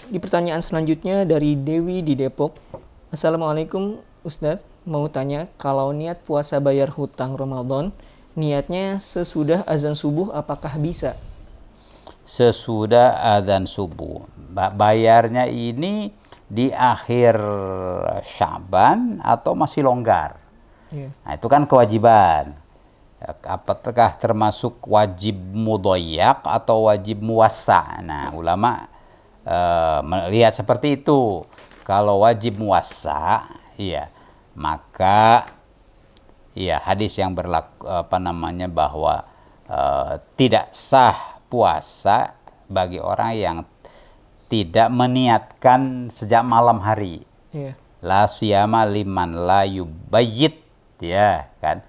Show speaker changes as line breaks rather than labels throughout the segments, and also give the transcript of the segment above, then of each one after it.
Di pertanyaan selanjutnya dari Dewi di Depok. Assalamualaikum Ustadz, mau tanya kalau niat puasa bayar hutang Ramadan, niatnya sesudah azan subuh apakah bisa?
Sesudah azan subuh. Bayarnya ini di akhir Sya'ban atau masih longgar?
Iya.
Nah, itu kan kewajiban. Apakah termasuk wajib mudayyak atau wajib muwassa? Nah, ulama melihat seperti itu. Kalau wajib muwassa, iya, maka iya hadis yang berlaku bahwa tidak sah puasa bagi orang yang tidak meniatkan sejak malam hari.
Iya.
La siyama liman la yubayyit, ya kan?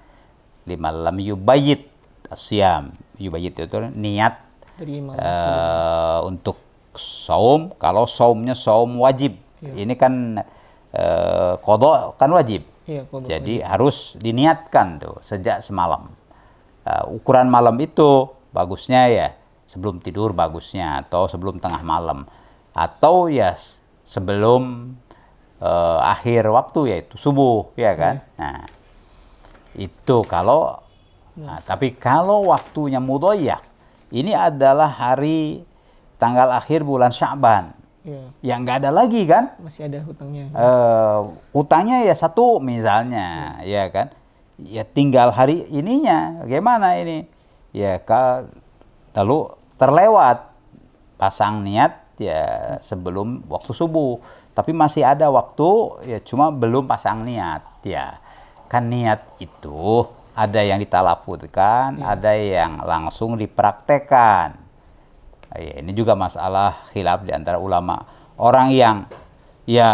Liman lam yubayyit asyam. Yubayyit itu niat
Dari malam sebelumnya.
untuk saum, kalau saumnya saum wajib.
Iya.
Ini kan qadha kan wajib.
Iya, qadha
Jadi harus diniatkan tuh sejak semalam. Ukuran malam itu bagusnya ya sebelum tidur bagusnya, atau sebelum tengah malam, atau ya sebelum akhir waktu yaitu subuh, ya kan. Nah, itu kalau tapi kalau waktunya mudhayyak, ini adalah hari tanggal akhir bulan Sya'ban.
Iya.
Yang nggak ada lagi kan?
Masih ada hutangnya.
Utangnya ya satu misalnya, ya kan? Ya tinggal hari ininya, bagaimana ini? Ya lalu terlewat pasang niat ya sebelum waktu subuh, tapi masih ada waktu ya cuma belum pasang niat, ya kan. Niat itu ada yang ditalafuzkan, ada yang langsung dipraktekkan. Ya, ini juga masalah khilaf di antara ulama. Orang yang ya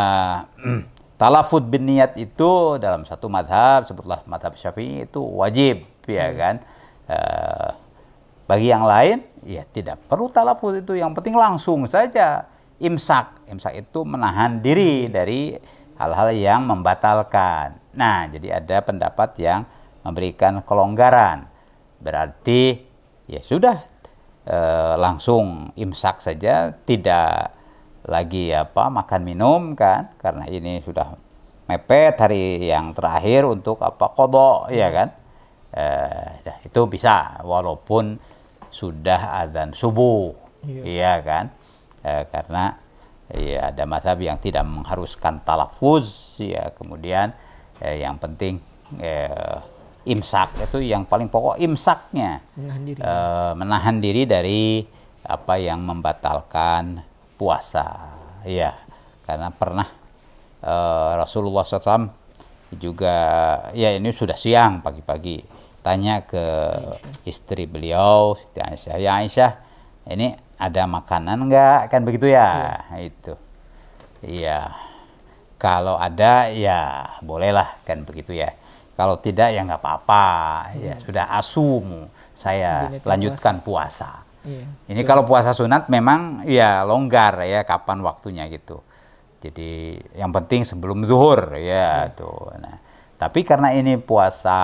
talafuz bin niat itu dalam satu madhab, sebutlah madhab Syafi'i, itu wajib, ya kan. Bagi yang lain ya tidak perlu talafuz itu, yang penting langsung saja imsak. Imsak itu menahan diri dari hal-hal yang membatalkan. Nah, jadi ada pendapat yang memberikan kelonggaran, berarti ya sudah langsung imsak saja, tidak lagi makan minum kan, karena ini sudah mepet hari yang terakhir untuk qadha, ya kan. Itu bisa walaupun sudah azan subuh, iya kan. Karena ya ada mazhab yang tidak mengharuskan talafuz, ya. Kemudian yang penting imsak, itu yang paling pokok, imsaknya, menahan diri dari apa yang membatalkan puasa, ya. Karena pernah Rasulullah SAW juga, ya ini sudah siang, pagi-pagi, tanya ke istri beliau, Siti Aisyah, ya Aisyah, ini ada makanan enggak, kan begitu ya. Itu iya, kalau ada ya bolehlah, kan begitu ya. Kalau tidak ya nggak apa-apa, ya sudah asum saya lanjutkan puasa. Ini kalau puasa sunat memang ya longgar ya kapan waktunya gitu. Jadi yang penting sebelum zuhur ya tuh. Nah, tapi karena ini puasa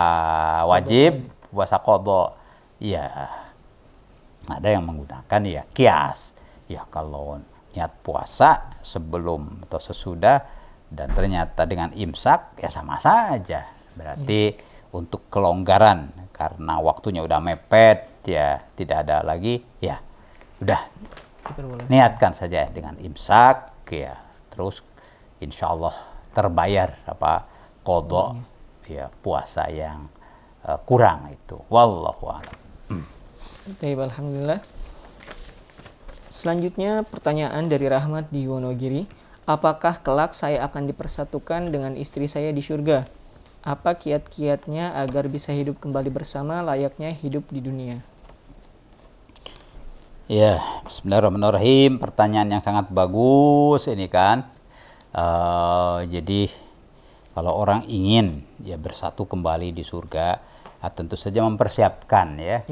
wajib, puasa qadha, ya ada yang menggunakan ya kias. Ya kalau niat puasa sebelum atau sesudah dan ternyata dengan imsak ya sama saja. Berarti untuk kelonggaran karena waktunya udah mepet, ya tidak ada lagi, ya udah niatkan saja dengan imsak, ya terus insya Allah terbayar qadha ya puasa yang kurang itu. Wallahu a'lam.
Baik, alhamdulillah. Selanjutnya pertanyaan dari Rahmat di Wonogiri. Apakah kelak saya akan dipersatukan dengan istri saya di surga? Apa kiat-kiatnya agar bisa hidup kembali bersama layaknya hidup di dunia?
Ya, bismillahirrahmanirrahim. Pertanyaan yang sangat bagus ini kan. Jadi kalau orang ingin ya bersatu kembali di surga, tentu saja mempersiapkan ya,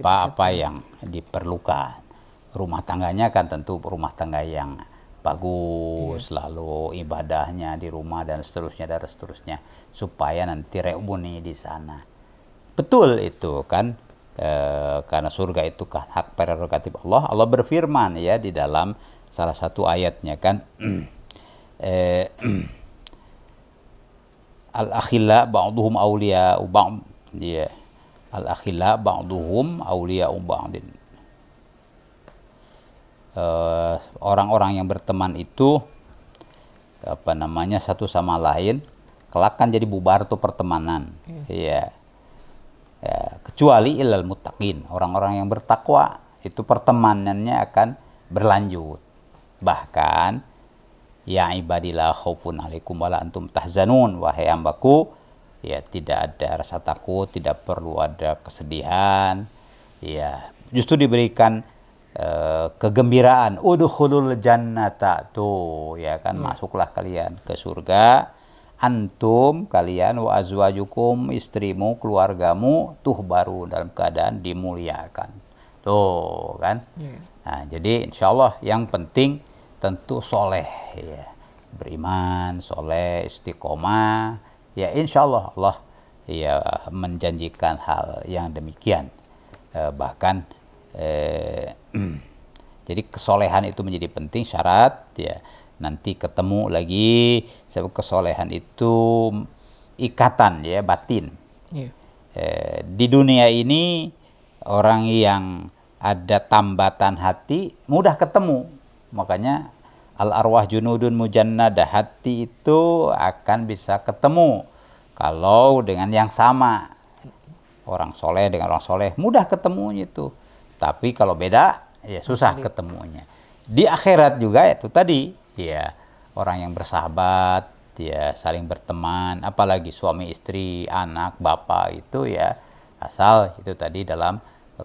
apa yang diperlukan. Rumah tangganya kan tentu rumah tangga yang bagus, lalu ibadahnya di rumah dan seterusnya, supaya nanti reuni di sana. Betul itu kan, karena surga itu kan hak prerogatif Allah. Allah berfirman ya di dalam salah satu ayatnya kan. Al-akhilla ba'duhum awliya'u ba'd. Ya. Al-akhilla ba'duhum awliya'u ba'din. Orang-orang yang berteman itu satu sama lain kelak kan jadi bubar tuh pertemanan. Iya. Ya, kecuali ilal muttaqin, orang-orang yang bertakwa itu pertemanannya akan berlanjut. Bahkan ya ibadillah khaufun alaikum wala antum tahzanun, wahai hambaku, ya tidak ada rasa takut, tidak perlu ada kesedihan. Ya, justru diberikan kegembiraan. Udkhulul jannata, tuh ya kan, masuklah kalian ke surga. Antum, kalian, wa azwajukum, istrimu, keluargamu, tuh baru dalam keadaan dimuliakan. Tuh kan. Nah, jadi insya Allah yang penting tentu soleh, ya, beriman, soleh, istiqomah, ya insya Allah Allah ya menjanjikan hal yang demikian. Bahkan jadi kesolehan itu menjadi penting, syarat ya. Nanti ketemu lagi, sebab kesolehan itu ikatan ya, batin. Di dunia ini orang yang ada tambatan hati mudah ketemu. Makanya al-arwah junudun mujannadah, hati itu akan bisa ketemu kalau dengan yang sama. Orang soleh dengan orang soleh mudah ketemunya itu. Tapi kalau beda ya susah ketemunya. Di akhirat juga itu tadi, ya, orang yang bersahabat, ya, saling berteman, apalagi suami istri, anak, bapak itu ya, asal itu tadi dalam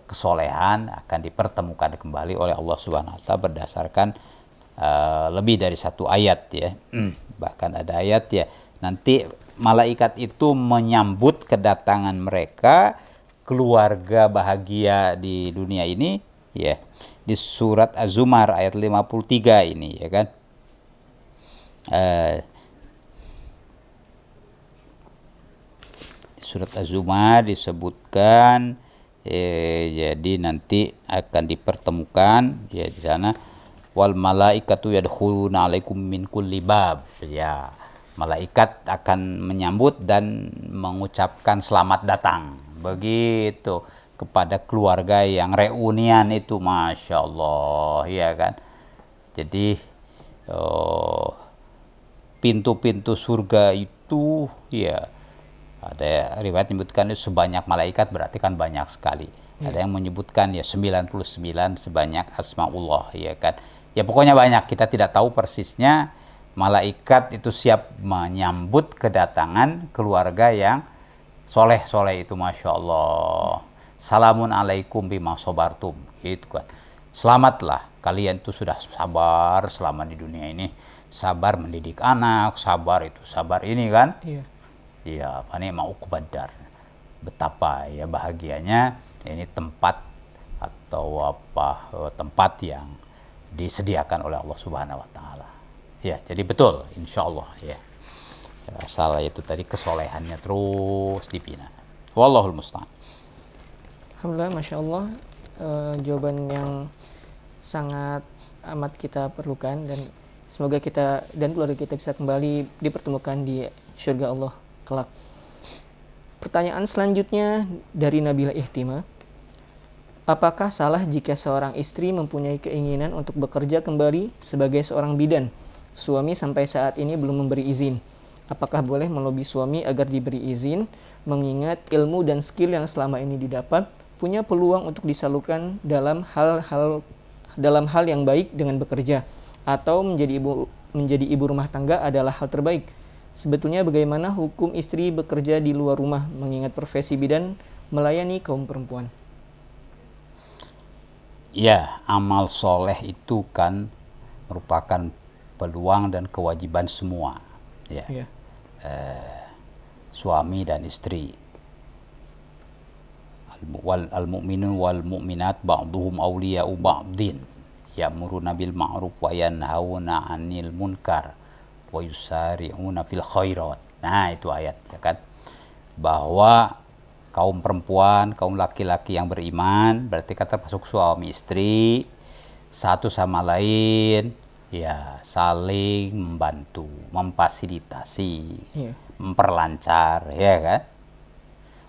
kesolehan akan dipertemukan kembali oleh Allah Subhanahu wa taala berdasarkan lebih dari satu ayat ya. Bahkan ada ayat ya, nanti malaikat itu menyambut kedatangan mereka, keluarga bahagia di dunia ini ya. Di surat Az-Zumar ayat 53 ini ya kan. Di surat Az-Zumar disebutkan jadi nanti akan dipertemukan ya di sana, wal malaikatu yadkhuluna alaikum min kulli bab, ya, malaikat akan menyambut dan mengucapkan selamat datang begitu kepada keluarga yang reunian itu, masya Allah ya kan. Jadi pintu-pintu surga itu ya, ada riwayat menyebutkan sebanyak malaikat, berarti kan banyak sekali. Ada yang menyebutkan ya 99 sebanyak asmaullah ya kan. Ya pokoknya banyak, kita tidak tahu persisnya. Malaikat itu siap menyambut kedatangan keluarga yang soleh-soleh itu, masya Allah. Salamun alaikum bima sobartum, itu kan. Selamatlah kalian itu sudah sabar selama di dunia ini, sabar mendidik anak, sabar itu sabar ini kan. Iya, apa nih, mau kubadar, betapa ya bahagianya ini tempat atau tempat yang disediakan oleh Allah Subhanahu wa taala. Ya, jadi betul insya Allah ya. Asal itu tadi kesolehannya terus dibina. Wallahul musta'an.
Alhamdulillah, masya Allah, jawaban yang sangat amat kita perlukan, dan semoga kita dan keluarga kita bisa kembali dipertemukan di surga Allah kelak. Pertanyaan selanjutnya dari Nabila Ihtima. Apakah salah jika seorang istri mempunyai keinginan untuk bekerja kembali sebagai seorang bidan? Suami sampai saat ini belum memberi izin. Apakah boleh melobi suami agar diberi izin, mengingat ilmu dan skill yang selama ini didapat punya peluang untuk disalurkan dalam hal yang baik dengan bekerja, atau menjadi ibu rumah tangga adalah hal terbaik? Sebetulnya bagaimana hukum istri bekerja di luar rumah, mengingat profesi bidan melayani kaum perempuan?
Ya, amal soleh itu kan merupakan peluang dan kewajiban semua, ya. Suami dan istri. Al-mu'minun wal mu'minat ba'duhum awliya'u ba'din, ya'muruna bil ma'ruf wa yanhauna 'anil munkar wa yusari'una fil khairat. Nah, itu ayat ya kan, bahwa kaum perempuan, kaum laki-laki yang beriman, berarti kan termasuk suami istri, satu sama lain ya saling membantu, memfasilitasi, memperlancar, ya kan?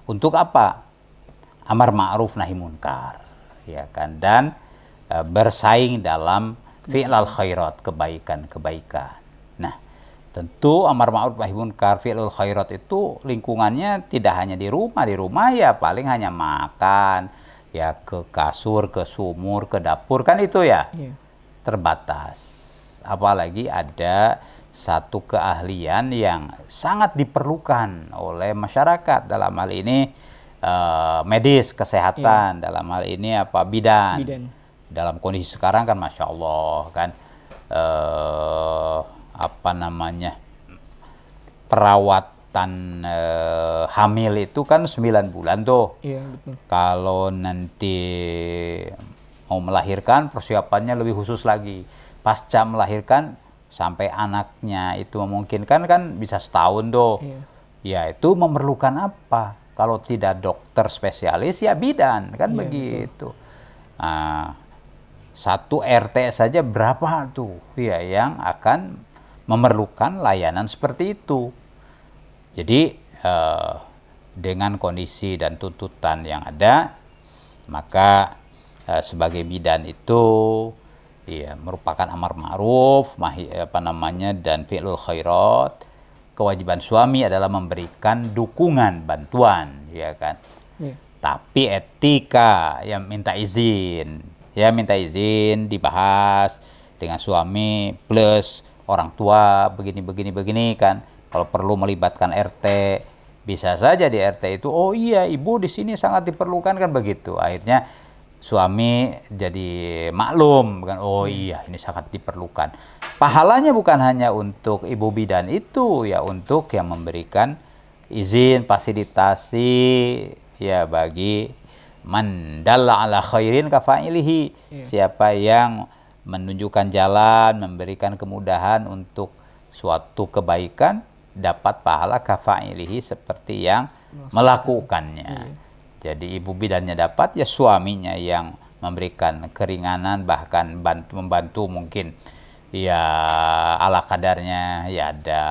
Untuk apa? Amar ma'ruf nahi munkar, ya kan? Dan bersaing dalam fi'lal khairat, kebaikan-kebaikan. Nah, tentu amar ma'ruf nahi munkar, fi'lul khairat itu lingkungannya tidak hanya di rumah. Di rumah ya paling hanya makan, ya ke kasur, ke sumur, ke dapur, kan itu ya. Terbatas. Apalagi ada satu keahlian yang sangat diperlukan oleh masyarakat, dalam hal ini medis, kesehatan, dalam hal ini apa, bidan. Dalam kondisi sekarang kan Masya Allah kan apa namanya, perawatan hamil itu kan 9 bulan tuh.
Betul.
Kalau nanti mau melahirkan, persiapannya lebih khusus lagi. Pasca melahirkan sampai anaknya itu memungkinkan kan bisa setahun tuh. Ya itu memerlukan apa? Kalau tidak dokter spesialis ya bidan kan, begitu. Nah, satu RT saja berapa tuh ya yang akan memerlukan layanan seperti itu. Jadi dengan kondisi dan tuntutan yang ada, maka sebagai bidan itu ya merupakan amar ma'ruf dan fi'lul khairat. Kewajiban suami adalah memberikan dukungan, bantuan, ya kan. Tapi etika yang minta izin dibahas dengan suami plus orang tua, begini kan. Kalau perlu melibatkan RT, bisa saja di RT itu, oh iya ibu di sini sangat diperlukan kan, begitu. Akhirnya suami jadi maklum kan, oh iya ini sangat diperlukan. Pahalanya bukan hanya untuk ibu bidan itu, ya untuk yang memberikan izin, fasilitasi ya bagi man dalla ala khairin kafa'ilihi, siapa yang menunjukkan jalan, memberikan kemudahan untuk suatu kebaikan, dapat pahala kafa'ilihi seperti yang melakukannya. Jadi ibu bidannya dapat, ya suaminya yang memberikan keringanan, bahkan membantu mungkin ya ala kadarnya, ya ada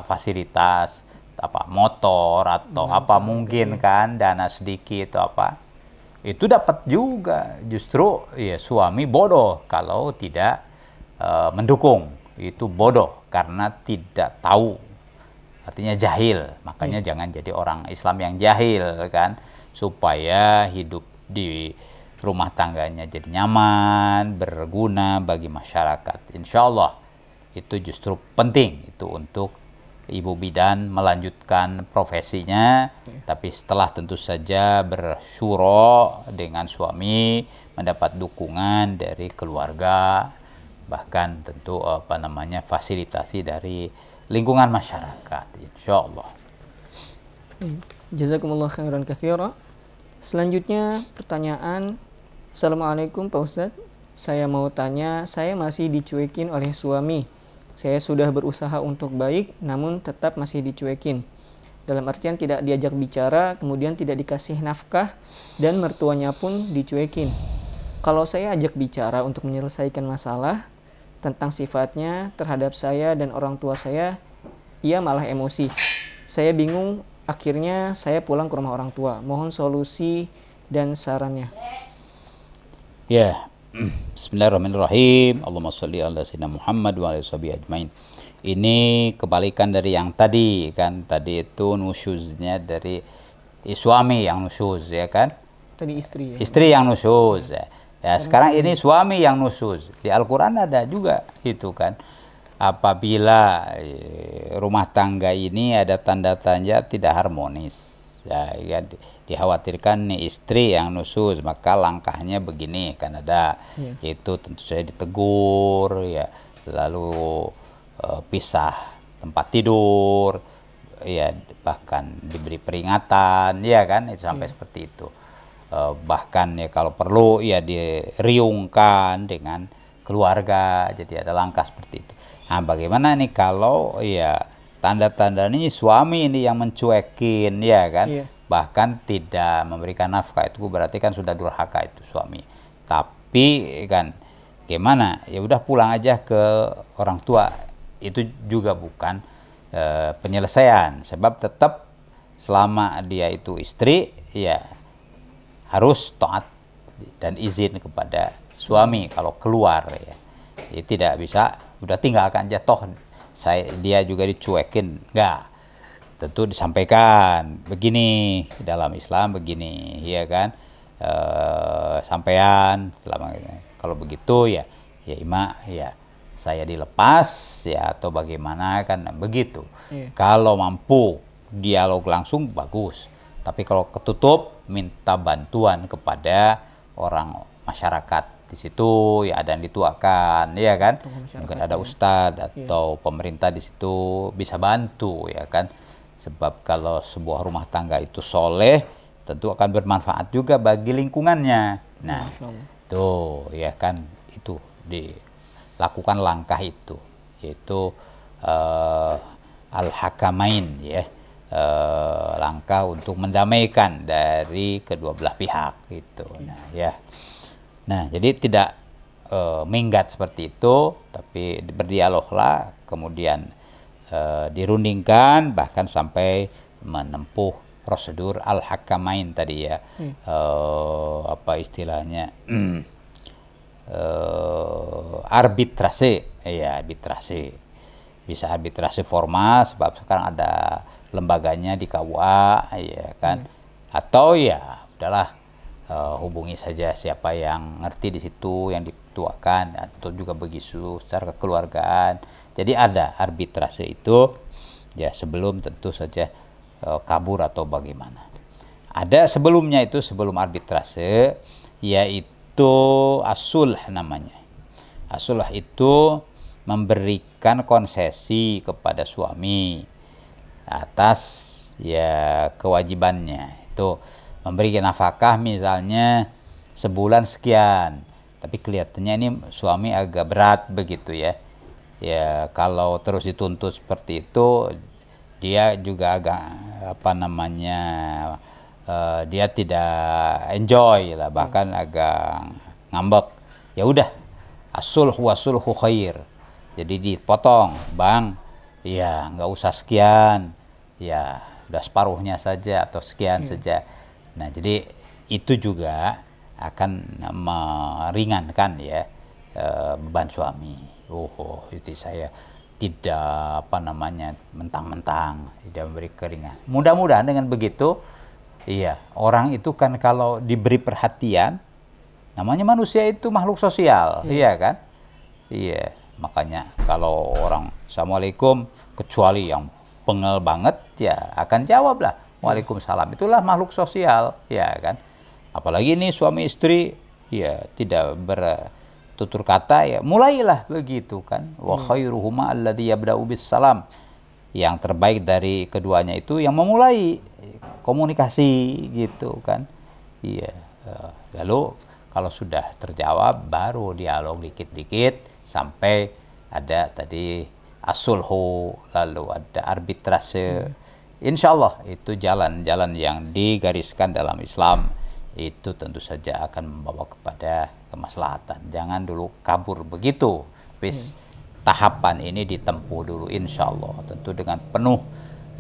fasilitas apa motor atau apa mungkin kan, dana sedikit atau apa. Itu dapat juga. Justru ya suami bodoh kalau tidak mendukung. Itu bodoh karena tidak tahu. Artinya jahil. Makanya jangan jadi orang Islam yang jahil kan, supaya hidup di rumah tangganya jadi nyaman, berguna bagi masyarakat. Insya Allah itu justru penting itu untuk ibu bidan melanjutkan profesinya, tapi setelah tentu saja bersyuro dengan suami, mendapat dukungan dari keluarga, bahkan tentu fasilitasi dari lingkungan masyarakat. Insya Allah.
Jazakumullah khairan katsira. Selanjutnya pertanyaan, Assalamualaikum Pak Ustadz, saya mau tanya, saya masih dicuekin oleh suami. Saya sudah berusaha untuk baik, namun tetap masih dicuekin. Dalam artian tidak diajak bicara, kemudian tidak dikasih nafkah, dan mertuanya pun dicuekin. Kalau saya ajak bicara untuk menyelesaikan masalah tentang sifatnya terhadap saya dan orang tua saya, ia malah emosi. Saya bingung, akhirnya saya pulang ke rumah orang tua. Mohon solusi dan sarannya.
Ya, Bismillahirrahmanirrahim. Allahumma sholli ala sayyidina Muhammad wa ala sahbihi ajmain. Ini kebalikan dari yang tadi kan. Tadi itu nusyuznya dari suami yang nusyuz, ya kan?
Tadi istri ya.
Istri yang nusyuz. Ya, sekarang ini suami yang nusyuz. Di Al-Qur'an ada juga itu kan. Apabila rumah tangga ini ada tanda-tanda tidak harmonis, ya dikhawatirkan nih istri yang nusyuz, maka langkahnya begini kan ada, yaitu tentu saja ditegur, ya lalu pisah tempat tidur, ya bahkan diberi peringatan, ya kan, itu sampai seperti itu. Bahkan ya kalau perlu ya diriungkan dengan keluarga, jadi ada langkah seperti itu. Nah, bagaimana nih kalau ya tanda-tanda ini suami ini yang mencuekin, ya kan, bahkan tidak memberikan nafkah, itu berarti kan sudah durhaka itu suami. Tapi kan bagaimana? Ya udah pulang aja ke orang tua. Itu juga bukan penyelesaian, sebab tetap selama dia itu istri, ya harus taat dan izin kepada suami kalau keluar, ya. Ya tidak bisa udah tinggalkan aja, toh dia juga dicuekin, enggak. Tentu disampaikan begini, dalam Islam begini, ya kan, sampean selama kalau begitu ya ima ya saya dilepas ya, atau bagaimana, kan begitu. Kalau mampu dialog langsung bagus, tapi kalau ketutup minta bantuan kepada orang masyarakat di situ, ya ada yang dituakan, ya kan, mungkin ada ustadz atau pemerintah di situ bisa bantu, ya kan, sebab kalau sebuah rumah tangga itu soleh tentu akan bermanfaat juga bagi lingkungannya. Nah tuh, ya kan, itu dilakukan langkah itu, yaitu al-hakamain, ya, langkah untuk mendamaikan dari kedua belah pihak gitu. Nah ya, nah jadi tidak minggat seperti itu, tapi berdialoglah, kemudian dirundingkan, bahkan sampai menempuh prosedur al-hakamain tadi, ya. Apa istilahnya, arbitrase, ya, arbitrase. Bisa arbitrase formal, sebab sekarang ada lembaganya di KUA, ya kan, atau ya udahlah, hubungi saja siapa yang ngerti di situ, yang dituakan, atau juga begitu secara kekeluargaan. Jadi ada arbitrase itu, ya, sebelum tentu saja kabur atau bagaimana. Ada sebelumnya itu, sebelum arbitrase, yaitu as-sulh namanya. As-sulh itu memberikan konsesi kepada suami atas, ya, kewajibannya. Itu memberikan nafkah misalnya sebulan sekian, tapi kelihatannya ini suami agak berat begitu, ya. Ya kalau terus dituntut seperti itu, dia juga agak apa namanya, dia tidak enjoy lah, bahkan agak ngambek. Ya udah, as-sulhu was-sulhu khair. Jadi dipotong, Bang, ya nggak usah sekian, ya udah separuhnya saja atau sekian saja. Nah jadi itu juga akan meringankan, ya, beban suami. Itu saya tidak apa namanya mentang-mentang, tidak memberi keringan. Mudah-mudahan dengan begitu, iya, orang itu kan kalau diberi perhatian, namanya manusia itu makhluk sosial, iya kan? Iya, makanya kalau orang Assalamualaikum, kecuali yang pengel banget, ya akan jawablah Waalaikumsalam. Itulah makhluk sosial, ya kan? Apalagi ini suami istri, ya tidak bertutur kata, ya mulailah begitu kan. Wa khairuhuma alladzi yabda'u bis salam. Yang terbaik dari keduanya itu yang memulai komunikasi gitu kan. Iya. Lalu kalau sudah terjawab, baru dialog dikit-dikit sampai ada tadi as-sulhu, lalu ada arbitrase. Insya Allah itu jalan-jalan yang digariskan dalam Islam, itu tentu saja akan membawa kepada kemaslahatan. Jangan dulu kabur begitu. Tahapan ini ditempuh dulu, insya Allah, tentu dengan penuh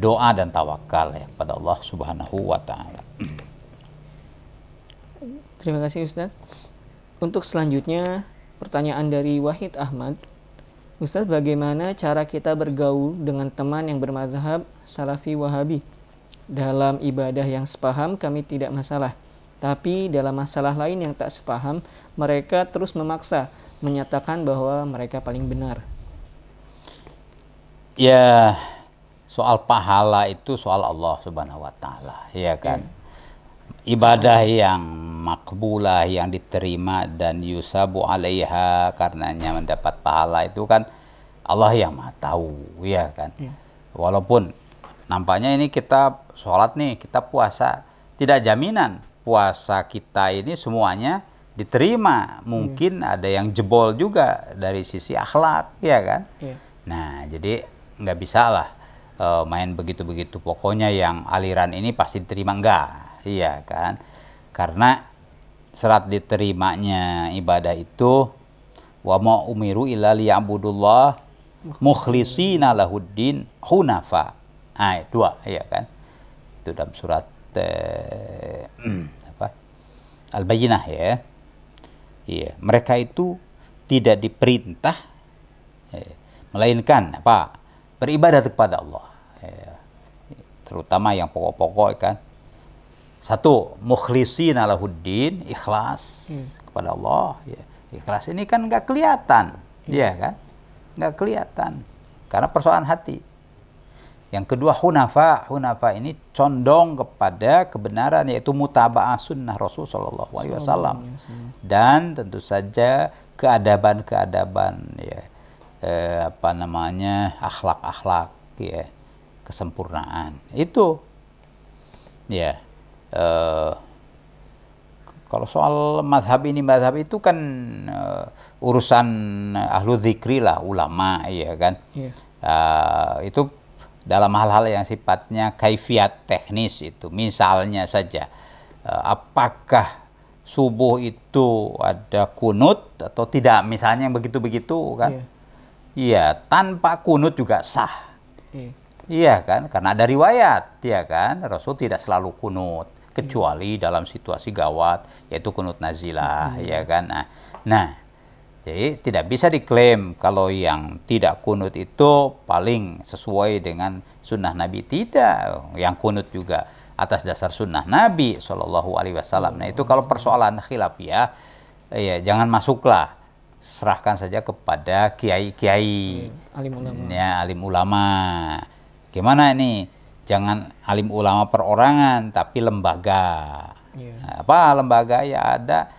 doa dan tawakal, ya, kepada Allah Subhanahu wa Ta'ala.
Terima kasih Ustaz. Untuk selanjutnya, pertanyaan dari Wahid Ahmad. Ustaz, bagaimana cara kita bergaul dengan teman yang bermazhab Salafi Wahabi? Dalam ibadah yang sepaham kami tidak masalah, tapi dalam masalah lain yang tak sepaham, mereka terus memaksa menyatakan bahwa mereka paling benar.
Ya, soal pahala itu soal Allah Subhanahu wa Ta'ala, ya kan? Ibadah yang makbulah, yang diterima dan yusabu alaiha, karenanya mendapat pahala, itu kan Allah yang Maha tahu, ya kan? Walaupun nampaknya ini kita sholat nih, kita puasa, tidak jaminan puasa kita ini semuanya diterima. Mungkin ada yang jebol juga dari sisi akhlak, ya kan? Nah, jadi nggak bisa lah main begitu-begitu. Pokoknya yang aliran ini pasti diterima, enggak. Iya kan? Karena syarat diterimanya ibadah itu wa ma umiru illa liya'budullah mukhlishina lahuddin hunafa. Ayat 2 ya kan. Itu dalam surat Al-Bayyinah ya. Iya, mereka itu tidak diperintah melainkan apa? Beribadat kepada Allah. Ya. Terutama yang pokok-pokok kan. Satu, mukhlishina lahuddin, ikhlas kepada Allah ya. Ikhlas ini kan nggak kelihatan, ya kan? Nggak kelihatan karena persoalan hati. Yang kedua hunafa, hunafa ini condong kepada kebenaran yaitu mutaba'ah sunnah Rasul Shallallahu Alaihi Wasallam dan tentu saja keadaban-keadaban ya akhlak-akhlak ya kesempurnaan itu ya. Kalau soal mazhab ini mazhab itu kan urusan ahlu dzikri lah ulama ya kan. Itu dalam hal-hal yang sifatnya kaifiat teknis itu misalnya saja apakah subuh itu ada kunut atau tidak misalnya begitu-begitu kan. Iya, tanpa kunut juga sah. Iya kan, karena ada riwayat ya kan Rasul tidak selalu kunut kecuali dalam situasi gawat yaitu kunut nazilah ya kan. Nah, jadi tidak bisa diklaim kalau yang tidak kunut itu paling sesuai dengan sunnah Nabi. Tidak, yang kunut juga atas dasar sunnah Nabi Shallallahu Alaihi Wasallam. Nah itu kalau persoalan khilafiyah, ya jangan masuklah, serahkan saja kepada kiai-kiai,
alim ulama.
Ya alim ulama. Gimana ini? Jangan alim ulama perorangan, tapi lembaga. Apa lembaga ya ada?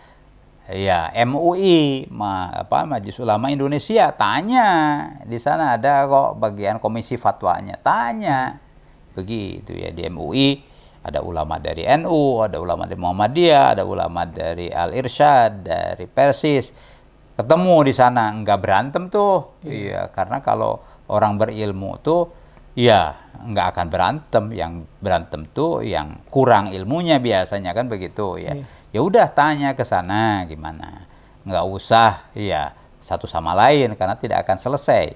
Ya MUI, Majelis Ulama Indonesia, tanya di sana ada kok bagian komisi fatwanya, tanya begitu ya di MUI ada ulama dari NU, ada ulama dari Muhammadiyah, ada ulama dari Al Irsyad, dari Persis, ketemu di sana nggak berantem tuh, iya karena kalau orang berilmu tuh ya nggak akan berantem, yang berantem tuh yang kurang ilmunya biasanya kan begitu ya. Ya udah tanya ke sana gimana, nggak usah ya satu sama lain karena tidak akan selesai.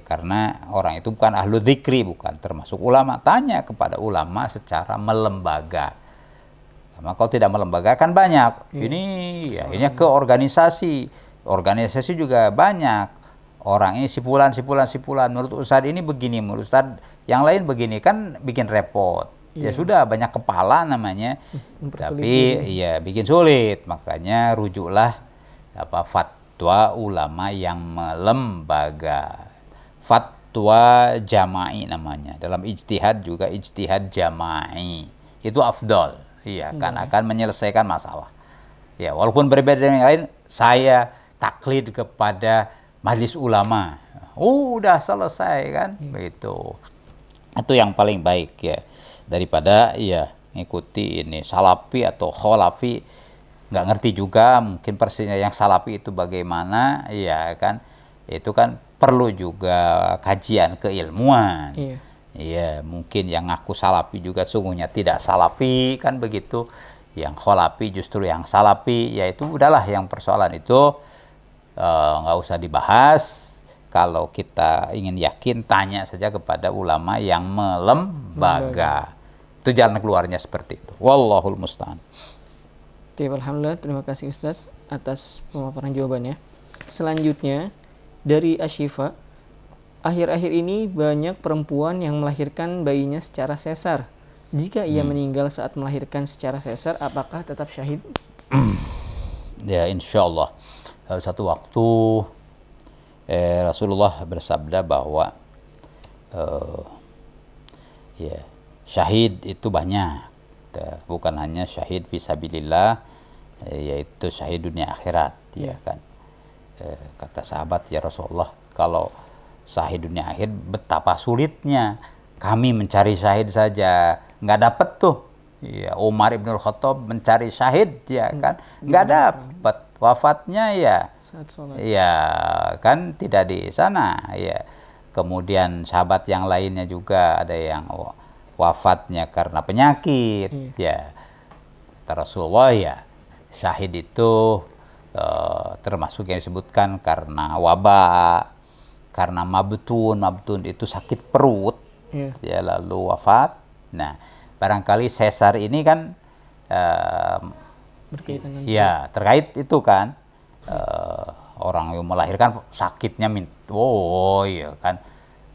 Karena orang itu bukan ahlu dzikri, bukan termasuk ulama. Tanya kepada ulama secara melembaga. Karena kalau tidak melembaga kan banyak. Ini ya ini ke organisasi. Organisasi juga banyak. Orang ini sipulan. Menurut Ustadz ini begini, menurut Ustadz yang lain begini, kan bikin repot. Ya sudah banyak kepala namanya, tapi ya bikin sulit. Makanya rujuklah fatwa ulama yang melembaga, fatwa jama'i namanya. Dalam ijtihad juga ijtihad jama'i itu afdol, iya kan akan menyelesaikan masalah. Ya walaupun berbeda dengan yang lain, saya taklid kepada majelis ulama. Udah selesai kan, begitu. Itu yang paling baik ya. Daripada ya ngikuti ini salafi atau kholafi, nggak ngerti juga mungkin persisnya yang salafi itu bagaimana ya kan, itu kan perlu juga kajian keilmuan. Iya mungkin yang ngaku salafi juga sungguhnya tidak salafi kan begitu, yang kholafi justru yang salafi, yaitu udahlah yang persoalan itu nggak usah dibahas. Kalau kita ingin yakin, tanya saja kepada ulama yang melembaga. Itu jalan keluarnya seperti itu. Wallahul musta'an.
Alhamdulillah, terima kasih Ustaz atas pemaparan jawabannya. Selanjutnya dari Ashifa, akhir-akhir ini banyak perempuan yang melahirkan bayinya secara sesar. Jika ia meninggal saat melahirkan secara sesar, apakah tetap syahid?
Ya insya Allah. Satu waktu Rasulullah bersabda bahwa ya syahid itu banyak, bukan hanya syahid fisabilillah, yaitu syahid dunia akhirat, ya kan. Kata sahabat, ya Rasulullah, kalau syahid dunia akhir betapa sulitnya kami mencari syahid saja, nggak dapat tuh. Ya, Umar ibn Khattab mencari syahid, ya kan, nggak dapat. Wafatnya ya kan tidak di sana ya. Kemudian sahabat yang lainnya juga ada yang wafatnya karena penyakit ya. Kata Rasulullah ya, syahid itu termasuk yang disebutkan karena wabah, karena mabtun itu sakit perut, ya lalu wafat. Nah, barangkali sesar ini kan
Berkaitan dengan
ya terkait itu kan, orang yang melahirkan sakitnya iya kan,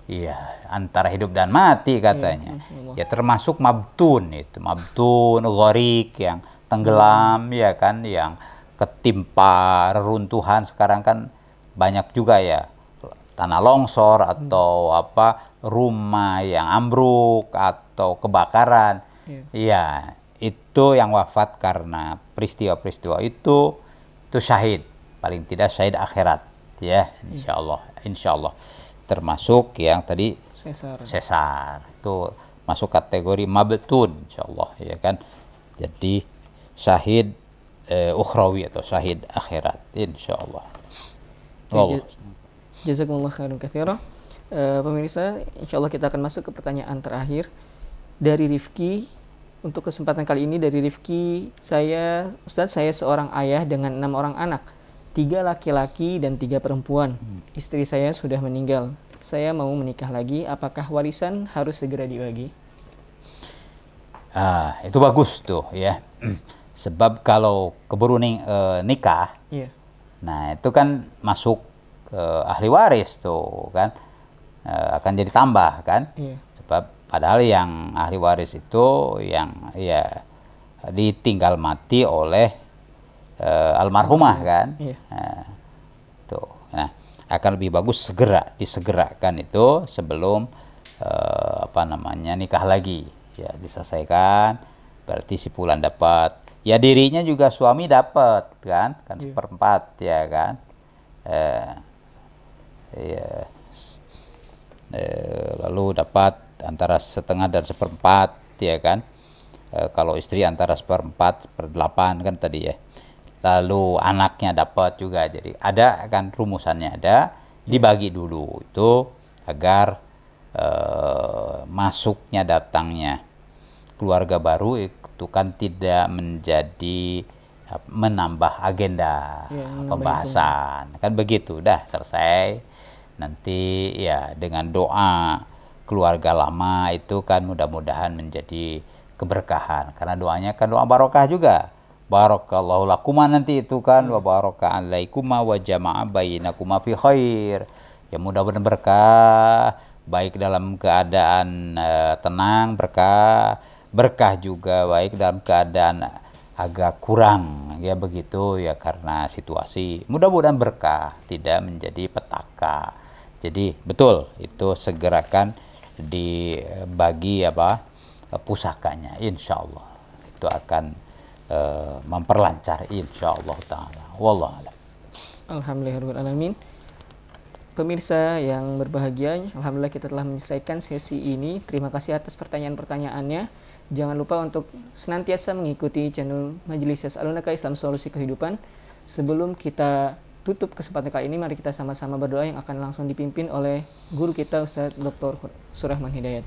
iya antara hidup dan mati katanya. Ya termasuk mabtun, itu mabtun gharik yang tenggelam, ya kan, yang ketimpa reruntuhan. Sekarang kan banyak juga ya tanah longsor atau rumah yang ambruk atau kebakaran. Ya, itu yang wafat karena peristiwa-peristiwa itu syahid, paling tidak syahid akhirat, ya, insya Allah termasuk yang tadi sesar itu masuk kategori mabtun, insya Allah, ya kan. Jadi syahid ukhrawi atau syahid akhirat, insya Allah.
Jazakumullah khairan katsira. Pemirsa, insya Allah kita akan masuk ke pertanyaan terakhir dari Rifki. Untuk kesempatan kali ini dari Rifki, Ustadz, saya seorang ayah dengan 6 orang anak, 3 laki-laki dan 3 perempuan. Istri saya sudah meninggal. Saya mau menikah lagi, apakah warisan harus segera dibagi?
Itu bagus tuh ya. Sebab kalau keburu nikah, nah itu kan masuk ke ahli waris tuh kan, akan jadi tambah kan. Sebab padahal yang ahli waris itu yang ya ditinggal mati oleh almarhumah kan. Nah, akan lebih bagus disegerakan itu sebelum nikah lagi, ya diselesaikan. Berarti si fulan dapat, ya dirinya juga suami dapat kan seperempat, ya kan. Lalu dapat antara setengah dan seperempat, ya kan. Kalau istri antara seperempat, seperdelapan kan tadi ya. Lalu anaknya dapat juga, jadi ada kan rumusannya, ada dibagi dulu itu agar masuknya datangnya keluarga baru itu kan tidak menjadi menambah agenda pembahasan, kan begitu. Dah selesai, nanti ya dengan doa keluarga lama itu kan mudah-mudahan menjadi keberkahan, karena doanya kan doa barokah juga. Barakallahu lakuma nanti itu kan, wa baraka alaikuma wa jama'a bainakuma fi khair. Ya mudah-mudahan berkah, baik dalam keadaan tenang berkah juga baik dalam keadaan agak kurang, ya begitu ya, karena situasi. Mudah-mudahan berkah, tidak menjadi petaka. Jadi betul itu segerakan dibagi pusakanya, insya Allah itu akan memperlancar, insya Allah taala. Wallahu a'lam.
Alhamdulillahirrahmanirrahim. Pemirsa yang berbahagia, alhamdulillah kita telah menyelesaikan sesi ini. Terima kasih atas pertanyaan-pertanyaannya. Jangan lupa untuk senantiasa mengikuti channel Majelis Yas'alunaka Islam Solusi Kehidupan. Sebelum kita tutup kesempatan kali ini, mari kita sama-sama berdoa yang akan langsung dipimpin oleh guru kita Ustaz Dr. Surahman Hidayat.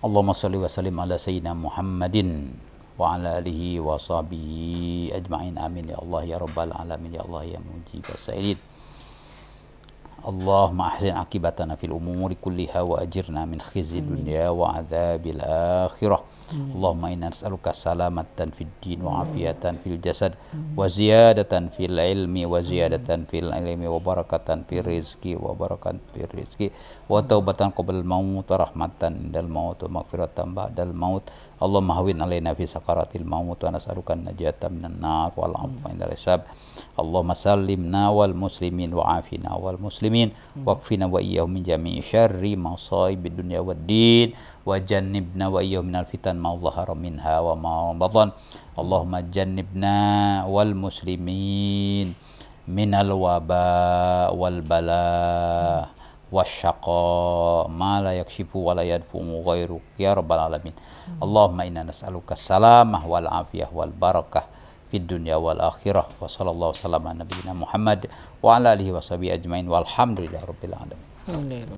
Allahumma shalli wa sallim ala sayyidina Muhammadin wa ala alihi wa sahbihi ajma'in, amin ya Allah ya rabbal alamin, ya Allah ya mujibas sa'ilin. Allahumma ahsin akibatana fil umuri kulliha wa ajirna min khizyi dunya wa adzabil akhirah. Allahumma inna nas'aluka salamatan fid din wa afiyatan fil jasad wa ziyadatan fil ilmi wa ziyadatan fil ilmi wa barakatan fil rizqi wa barakatan fil rizqi wa taubatan qabla al maut wa rahmatan indal maut wa maghfiratan ba'dal maut. Allahumma hawwin alaina fi sakaratil maut wa nas'aluka an-najata minan nar wal 'afwa indal hisab. Allahumma sallimna wal muslimin wa afina wal muslimin waqfina wa iyyahum min jami'i syarri masaibid dunya wad din wa jannibna wa iyyahum minal fitan ma dhahara minha wa ma batan. Allahumma jannibna wal muslimin minal waba wal bala wasyaqa ma la yakshifu wa la yadfu ghairu ya rabbal alamin. Allahumma inna nas'aluka salamah wal afiyah wal barakah fid dunya wal akhirah. Wa sallallahu wasallam ala nabiyyina Muhammad wa ala alihi washabihi ajmain walhamdulillahi rabbil alamin.